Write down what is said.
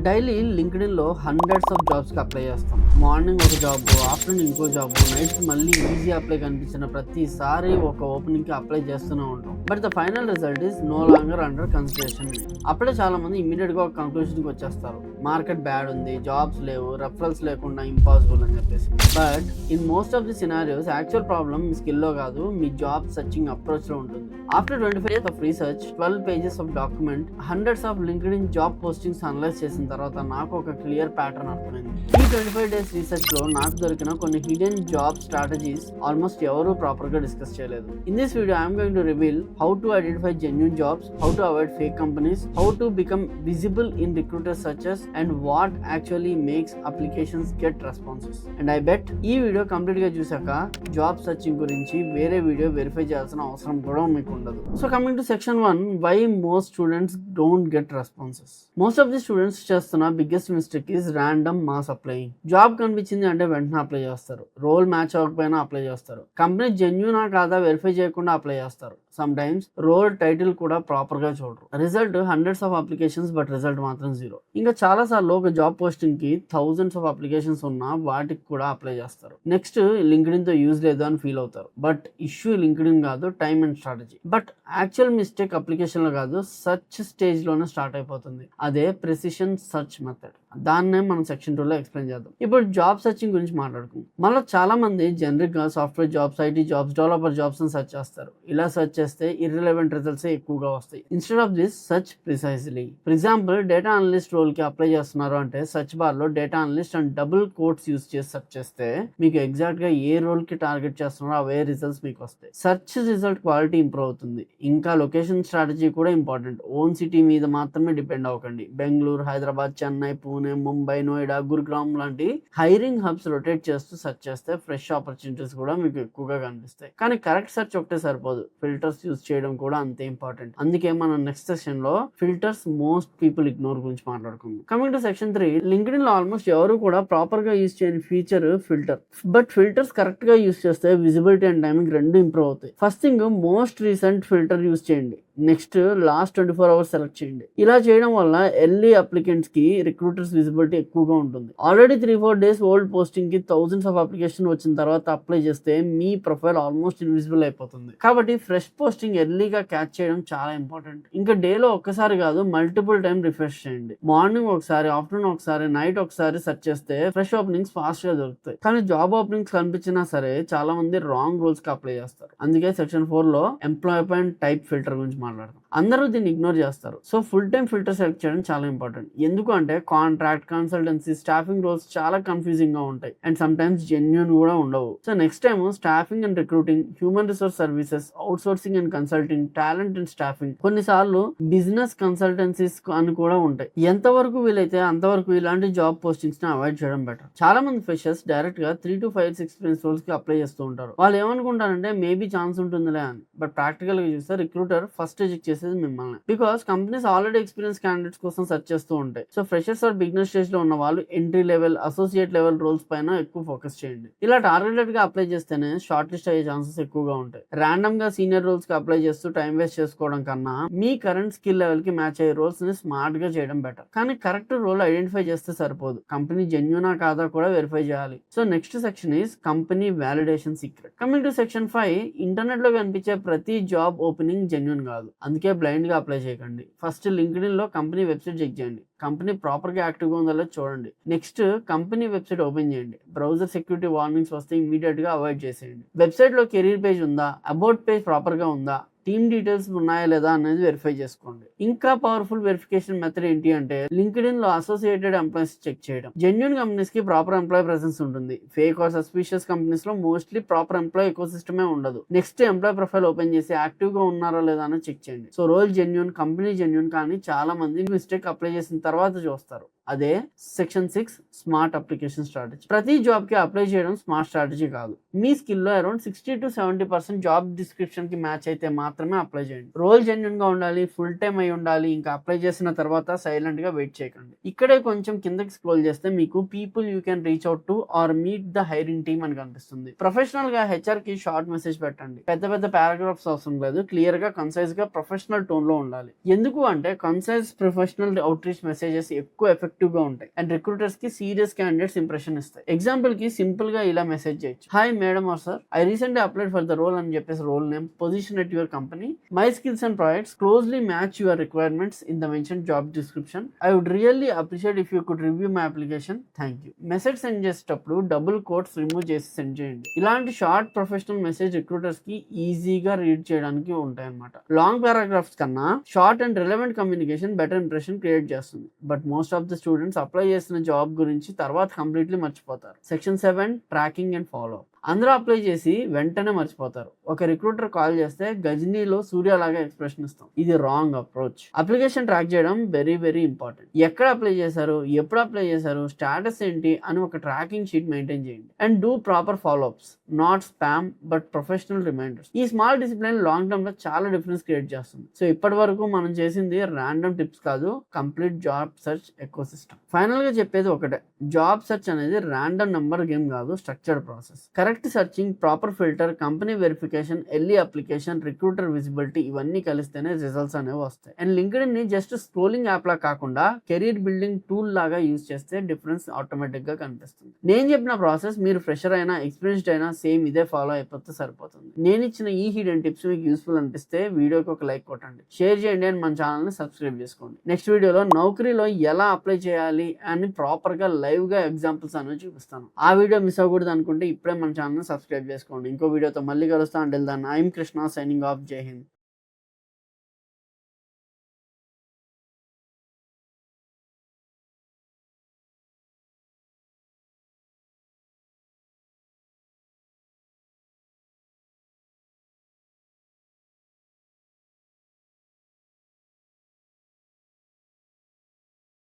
Daily LinkedIn లో hundreds of jobs కి apply చేస్తాం. మార్నింగ్ ఒక జాబ్, ఆఫ్టర్నూన్ ఇంకో జాబ్, నైట్ మళ్ళీ ఈజీ అప్లై కనిపించిన ప్రతిసారి ఒక ఓపెనింగ్ కి అప్లై చేస్తూనే ఉంటాం. But the final result is no longer under consideration. అప్పుడే చాలా మంది ఇమీడియట్ గా ఒక కంక్లూజన్ కి వచ్చేస్తారు, మార్కెట్ బ్యాడ్ ఉంది, జాబ్స్ లేవు, రెఫరల్స్ లేకుండా ఇంపాసిబుల్ అని చెప్పేసి. But in most of the scenarios actual problem మీ స్కిల్ లో కాదు, మీ జాబ్ సర్చింగ్ అప్రోచ్ లో ఉంటుంది. After 25 years of research, 12 pages of document, hundreds of LinkedIn job postings analyse చేసిన తర్వాత నాకు ఒక క్లియర్ ప్యాటర్న్ అర్థమైంది. ఈ 25 days రీసెర్చ్ లో నాకు దొరికిన కొన్ని హిడెన్ జాబ్ స్ట్రాటజీస్ ఆల్మోస్ట్ ఎవరు ప్రాపర్ గా డిస్కస్ చేయలేదు. In this video I'm going to reveal how to identify genuine jobs, how to avoid fake companies, how to become visible in recruiter searches and what actually makes applications get responses. And I bet ఈ video complete గా చూసాక job searching గురించి వేరే video verify చేయాల్సిన అవసరం కూడా మీకు ఉండదు. So coming to section 1, why most students don't get responses. Most of the students చేస్తున్న biggest mistake is random mass applying. Job కనిపించింది అంటే వెంటనే అప్లై చేస్తారు, రోల్ మ్యాచ్ అవ్వకపోయినా అప్లై చేస్తారు, కంపెనీ జెన్యూనా కాదా వెరిఫై చేయకుండా అప్లై చేస్తారు. సమ్ టైమ్స్ రోల్ టైటిల్ కూడా ప్రాపర్ గా చూడరు. Result hundreds of applications but result మాత్రం 0. ఇంకా చాలా సార్లు ఒక జాబ్ పోస్టింగ్ కి థౌజండ్స్ ఆఫ్ అప్లికేషన్స్ ఉన్నా వాటికి కూడా అప్లై చేస్తారు. నెక్స్ట్ లింక్డ్ఇన్ తో యూజ్ లేదు అని ఫీల్ అవుతారు. బట్ ఇష్యూ లింక్డ్ఇన్ కాదు, time and strategy. But actual mistake application లో కాదు, సర్చ్ స్టేజ్ లోనే స్టార్ట్ అయిపోతుంది. అదే ప్రెసిషన్ సర్చ్ మెథడ్. దాన్నే మనం సెక్షన్ 2 లో ఎక్స్ప్లెయిన్ చేద్దాం. ఇప్పుడు జాబ్ సర్చింగ్ గురించి మాట్లాడుకుందాం. మళ్ళీ చాలా మంది జనరిక్ గా software jobs, IT jobs, developer jobs అని సెర్చ్ చేస్తారు. ఇలా సెర్చ్ చేస్తే ఇర్రిలెవెంట్ రిజల్ట్స్ ఎక్కువగా వస్తాయి. Instead of this search precisely. For example data analyst role కి అప్లై చేస్తున్నారు అంటే సర్చ్ బార్ లో data analyst and double quotes use చేసి సెర్చ్ చేస్తే మీకు ఎగ్జాక్ట్ గా ఏ రోల్ కి టార్గెట్ చేస్తున్నారో అవే రిజల్ట్స్ మీకు వస్తాయి. సర్చ్ రిజల్ట్ క్వాలిటీ ఇంప్రూవ్ అవుతుంది. ఇంకా లొకేషన్ స్ట్రాటజీ కూడా ఇంపార్టెంట్. ఓన్ సిటీ మీద మాత్రమే డిపెండ్ అవ్వకండి. బెంగళూరు, హైదరాబాద్, చెన్నై, పూణే, ముంబై, నోయిడా, గురుగ్రామ్ లాంటి హైరింగ్ హబ్స్ రొటేట్ చేస్తూ సెర్చ్ చేస్తే ఫ్రెష్ ఆపర్చునిటీస్ కూడా మీకు ఎక్కువగా కనిపిస్తాయి. కానీ కరెక్ట్ సెర్చ్ ఒకటే సరిపోదు, ఫిల్టర్స్ యూజ్ చేయడం కూడా అంతే ఇంపార్టెంట్. అందుకే మనం నెక్స్ట్ సెక్షన్ లో ఫిల్టర్స్ మోస్ట్ పీపుల్ ఇగ్నోర్ గురించి మాట్లాడుకుందాం. కమింగ్ టు సెక్షన్ 3, లింక్డ్ఇన్ లో ఆల్మోస్ట్ ఎవరు కూడా ప్రాపర్ గా యూజ్ చేయని feature filter. But filters correct గా యూజ్ చేస్తే విజిబిలిటీ అండ్ టైమింగ్ రెండు ఇంప్రూవ్ అవుతాయి. First thing, most recent filter use చేయండి. నెక్స్ట్ లాస్ట్ 24 hours సెలెక్ట్ చేయండి. ఇలా చేయడం వల్ల ఎర్లీ అప్లికెంట్స్ కి రిక్రూటర్స్ విజిబిలిటీ ఎక్కువగా ఉంటుంది. ఆల్రెడీ 3-4 days ఓల్డ్ పోస్టింగ్ కి థౌసండ్స్ ఆఫ్ అప్లికేషన్ వచ్చిన తర్వాత అప్లై చేస్తే మీ ప్రొఫైల్ ఆల్మోస్ట్ ఇన్విజిబుల్ అయిపోతుంది. కాబట్టి ఫ్రెష్ పోస్టింగ్ ఎర్లీగా క్యాచ్ చేయడం చాలా ఇంపార్టెంట్. ఇంకా డేలో ఒక్కసారి కాదు, మల్టిపుల్ టైం రిఫ్రెష్ చేయండి. మార్నింగ్ ఒకసారి, ఆఫ్టర్నూన్ ఒకసారి, నైట్ ఒకసారి సెర్చ్ చేస్తే ఫ్రెష్ ఓపెనింగ్స్ ఫాస్ట్ గా దొరుకుతాయి. కానీ జాబ్ ఓపెనింగ్స్ కనిపించినా సరే చాలా మంది రాంగ్ రోల్స్ కి అప్లై చేస్తారు. అందుకే సెక్షన్ 4 లో ఎంప్లాయ్మెంట్ టైప్ ఫిల్టర్ గురించి మాట్లాడతాం. అందరూ దీన్ని ఇగ్నోర్ చేస్తారు. So full time filter select చేయడం చాలా ఇంపార్టెంట్. ఎందుకంటే కాంట్రాక్ట్, కన్సల్టెన్సీ, స్టాఫింగ్ రోల్స్ చాలా కన్ఫ్యూజింగ్ గా ఉంటాయి అండ్ సమ్ టైమ్స్ జెన్యూన్ కూడా ఉండవు. So next time staffing and recruiting, human resource services, out sourcing and consulting, talent and staffing, కొన్నిసార్లు business consultancies అని కూడా ఉంటాయి. ఎంతవరకు వీలైతే అంతవరకు ఇలాంటి జాబ్ పోస్టింగ్స్ ని అవాయిడ్ చేయడం బెటర్. చాలా మంది ఫ్రెషర్స్ డైరెక్ట్ గా 3 to 5 years ఎక్స్పీరియన్స్ రోల్స్ కి అప్లై చేస్తూ ఉంటారు. వాళ్ళు ఏమనుకుంటారంటే మేబీ ఛాన్స్ ఉంటుందిలే అని. బట్ ప్రాక్టికల్ గా చూస్తే రిక్రూటర్ ఫస్ట్ రిజెక్ట్ చేసేది మిమ్మల్ని. Because companies already experience candidates కోసం సెర్చ్ చేస్తూ ఉంటాయి. So freshers or beginner stage లో ఉన్న వాళ్ళు entry level, associate level roles పైన ఎక్కువ ఫోకస్ చేయండి. ఇలా టార్గెటెడ్ గా అప్లై చేస్తేనే షార్ట్ లిస్ట్ అయ్యే ఛాన్సెస్ ఎక్కువగా ఉంటాయి. ర్యాండమ్ గా సీనియర్ రోల్స్ కి అప్లై చేస్తూ టైం వేస్ట్ చేసుకోవడం కన్నా మీ కరెంట్ స్కిల్ లెవెల్ కి మ్యాచ్ అయ్యే రోల్స్ ని స్మార్ట్ గా చేయడం బెటర్. కానీ కరెక్ట్ రోల్ ఐడెంటిఫై చేస్తే సరిపోదు, కంపెనీ జెన్యూనా కాదా కూడా వెరిఫై చేయాలి. So next section is company validation secret. Coming to section 5, internet లో కనిపించే ప్రతి జాబ్ ఓపెనింగ్ జెన్యూన్ కాదు. అందుకే బ్లైండ్ గా అప్లై చేయకండి. ఫస్ట్ లింక్డ్ఇన్ లో కంపెనీ వెబ్సైట్ చెక్ చేయండి. కంపెనీ ప్రాపర్ గా యాక్టివ్ గా ఉందో చూడండి. నెక్స్ట్ కంపెనీ వెబ్సైట్ ఓపెన్ చేయండి. బ్రౌజర్ సెక్యూరిటీ వార్నింగ్స్ వస్తే ఇమీడియట్ గా అవాయిడ్ చేసేయండి. వెబ్సైట్ లో కెరీర్ పేజ్ ఉందా, అబౌట్ పేజ్ ప్రాపర్ గా ఉందా, టీమ్ డీటెయిల్స్ ఉన్నాయా లేదా అనేది వెరిఫై చేసుకోండి. ఇంకా పవర్ఫుల్ వెరిఫికేషన్ మెథడ్ ఏంటి అంటే లింక్డ్ఇన్ లో అసోసియేటెడ్ ఎంప్లాయీస్ చెక్ చేయడం. జెన్యూన్ కంపెనీస్ కి ప్రాపర్ ఎంప్లాయీ ప్రెసెన్స్ ఉంటుంది. ఫేక్ ఆర్ సస్పిషియస్ కంపెనీస్ లో మోస్ట్లీ ప్రాపర్ ఎంప్లాయీ ఎకో సిస్టమే ఉండదు. నెక్స్ట్ ఎంప్లాయీ ప్రొఫైల్ ఓపెన్ చేసి యాక్టివ్ గా ఉన్నారా లేదా అని చెక్ చేయండి. So role genuine, company genuine, కానీ చాలా మంది మిస్టేక్ అప్లై చేసిన తర్వాత చూస్తారు. అదే సెక్షన్ 6, స్మార్ట్ అప్లికేషన్ స్ట్రాటజీ. ప్రతి జాబ్ కి అప్లై చేయడం స్మార్ట్ స్ట్రాటజీ కాదు. మీ స్కిల్ లో అరౌండ్ 60 to 70% జాబ్ డిస్క్రిప్షన్ కి మ్యాచ్ అయితే మాత్రం మాత్రమే అప్లై చేయండి. రోల్ జెన్యున్ గా ఉండాలి, ఫుల్ టైం అయి ఉండాలి. ఇంకా అప్లై చేసిన తర్వాత సైలెంట్ గా వెయిట్ చేయకండి. ఇక్కడే కొంచెం కిందకి స్క్రోల్ చేస్తే మీకు people you can reach out to or meet the hiring team అని కనిపిస్తుంది. ప్రొఫెషనల్ గా హెచ్ఆర్ కి షార్ట్ మెసేజ్ పెట్టండి. పెద్ద పెద్ద పారాగ్రాఫ్స్ అవసరం లేదు, క్లియర్ గా కన్సైజ్ గా ప్రొఫెషనల్ టోన్ లో ఉండాలి. ఎందుకు అంటే concise professional outreach messages ఎక్కువ ఎఫెక్టివ్ గా ఉంటాయి అండ్ రిక్రూటర్స్ కి సీరియస్ క్యాండిడేట్స్ ఇంప్రెషన్ ఇస్తాయి. ఎగ్జాంపుల్ కి సింపుల్ గా ఇలా మెసేజ్ చేయొచ్చు. Hi madam or sir, I recently applied for the role అని చెప్పేసి role name, position at your company, my skills and projects closely match your requirements in the mention job description. I would really appreciate if you could review my application, thank you. Message send చేసేటప్పుడు double quotes remove చేసి send చేయండి. ఇలాంటి short professional message recruiters కి ఈజీగా read చేయడానికి ఉంటాయి అన్నమాట. Long paragraphs కన్నా short and relevant communication better impression create చేస్తుంది. But most of the students apply చేసిన జాబ్ గురించి తర్వాత కంప్లీట్లీ మర్చిపోతారు. Section 7 tracking and follow up. అందరూ అప్లై చేసి వెంటనే మర్చిపోతారు. ఒక రిక్రూటర్ కాల్ చేస్తే గజనీలో సూర్య లాగా ఎక్స్ప్రెషన్ ఇస్తాం. ఇది రాంగ్ అప్రోచ్. అప్లికేషన్ ట్రాక్ చేయడం వెరీ వెరీ ఇంపార్టెంట్. ఎక్కడ అప్లై చేశారు, ఎప్పుడు అప్లై చేశారు, స్టాటస్ ఏంటి అని ఒక ట్రాకింగ్ షీట్ మెయింటైన్ చేయండి. And do proper follow ups, not spam but professional reminders. ఈ స్మాల్ డిసిప్లిన్ లాంగ్ టర్మ్ లో చాలా డిఫరెన్స్ క్రియేట్ చేస్తుంది. సో ఇప్పటి వరకు మనం చేసింది ర్యాండమ్ టిప్స్ కాదు, complete job search eco system. Final గా చెప్పేది ఒకటే, జాబ్ సెర్చ్ అనేది ర్యాండమ్ నెంబర్ గేమ్ కాదు, structured process. Correct searching, proper filter, company verification, early application, recruiter visibility ఇవన్నీ కలిస్తేనే రిజల్ట్స్ అనేవి వస్తాయి. అండ్ లింక్డ్ఇన్ ని జస్ట్ స్క్రోలింగ్ యాప్ లా కాకుండా కెరీర్ బిల్డింగ్ టూల్ లాగా యూజ్ చేస్తే డిఫరెన్స్ ఆటోమేటిక్ గా కనిపిస్తుంది. నేను చెప్పిన ప్రాసెస్ మీరు ఫ్రెషర్ అయినా ఎక్స్పీరియన్స్డ్ అయినా సేమ్ ఇదే ఫాలో అయిపోతే సరిపోతుంది. నేను ఇచ్చిన ఈ హిడెన్ టిప్స్ మీకు యూస్ఫుల్ అనిపిస్తే వీడియోకి ఒక లైక్ కొట్టండి, షేర్ చేయండి అండ్ మన ఛానల్ ని సబ్స్క్రైబ్ చేసుకోండి. నెక్స్ట్ వీడియోలో నౌకరీలో ఎలా అప్లై చేయాలి అని ప్రాపర్ గా లైవ్ గా ఎగ్జాంపుల్స్ అనేవి చూపిస్తాను. ఆ వీడియో మిస్ అవ్వకూడదు అనుకుంటే ఇప్పుడే మన ఛానల్ సబ్స్క్రైబ్ చేసుకోండి. ఇంకో వీడియోతో మళ్ళీ కలుస్తాను. Until then I am Krishna signing off. Jai Hind.